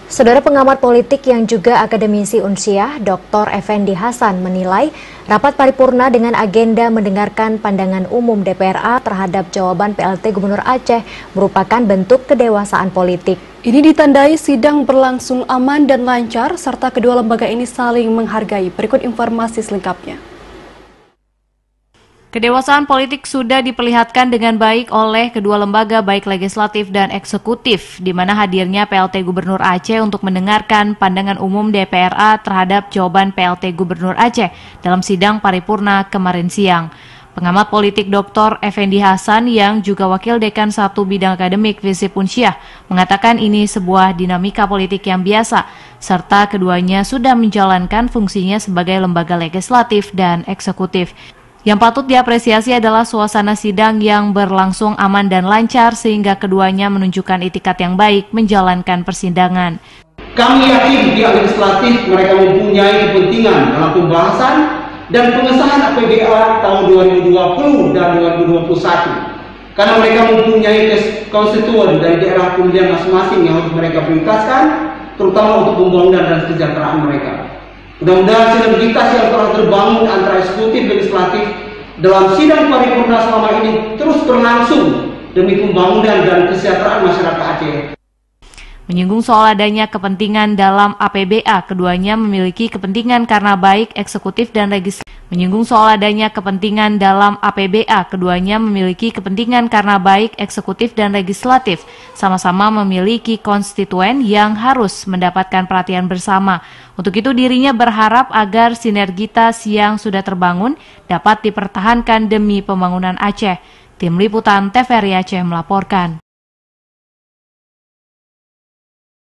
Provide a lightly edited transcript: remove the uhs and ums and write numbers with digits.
Saudara pengamat politik yang juga akademisi Unsiah, Dr. Effendi Hasan menilai rapat paripurna dengan agenda mendengarkan pandangan umum DPRA terhadap jawaban PLT Gubernur Aceh merupakan bentuk kedewasaan politik. Ini ditandai sidang berlangsung aman dan lancar serta kedua lembaga ini saling menghargai. Berikut informasi selengkapnya. Kedewasaan politik sudah diperlihatkan dengan baik oleh kedua lembaga baik legislatif dan eksekutif, di mana hadirnya PLT Gubernur Aceh untuk mendengarkan pandangan umum DPRA terhadap jawaban PLT Gubernur Aceh dalam sidang paripurna kemarin siang. Pengamat politik Dr. Effendi Hasan yang juga Wakil Dekan 1 Bidang Akademik Visip Unsiah mengatakan ini sebuah dinamika politik yang biasa, serta keduanya sudah menjalankan fungsinya sebagai lembaga legislatif dan eksekutif. Yang patut diapresiasi adalah suasana sidang yang berlangsung aman dan lancar sehingga keduanya menunjukkan itikat yang baik menjalankan persidangan. Kami yakin pihak legislatif mereka mempunyai kepentingan dalam pembahasan dan pengesahan APBA tahun 2020 dan 2021. Karena mereka mempunyai konstituen dari daerah pemilihan masing-masing yang harus mereka prioritaskan, terutama untuk pembangunan dan kesejahteraan mereka. Mudah-mudahan sinergitas yang telah terbangun antara eksekutif dan legislatif dalam sidang paripurna selama ini terus berlangsung demi pembangunan dan kesejahteraan masyarakat Aceh. Menyinggung soal adanya kepentingan dalam APBA, keduanya memiliki kepentingan karena baik eksekutif dan legislatif. Menyinggung soal adanya kepentingan dalam APBA, keduanya memiliki kepentingan karena baik eksekutif dan legislatif sama-sama memiliki konstituen yang harus mendapatkan perhatian bersama. Untuk itu dirinya berharap agar sinergitas yang sudah terbangun dapat dipertahankan demi pembangunan Aceh. Tim Liputan TVRI Aceh melaporkan.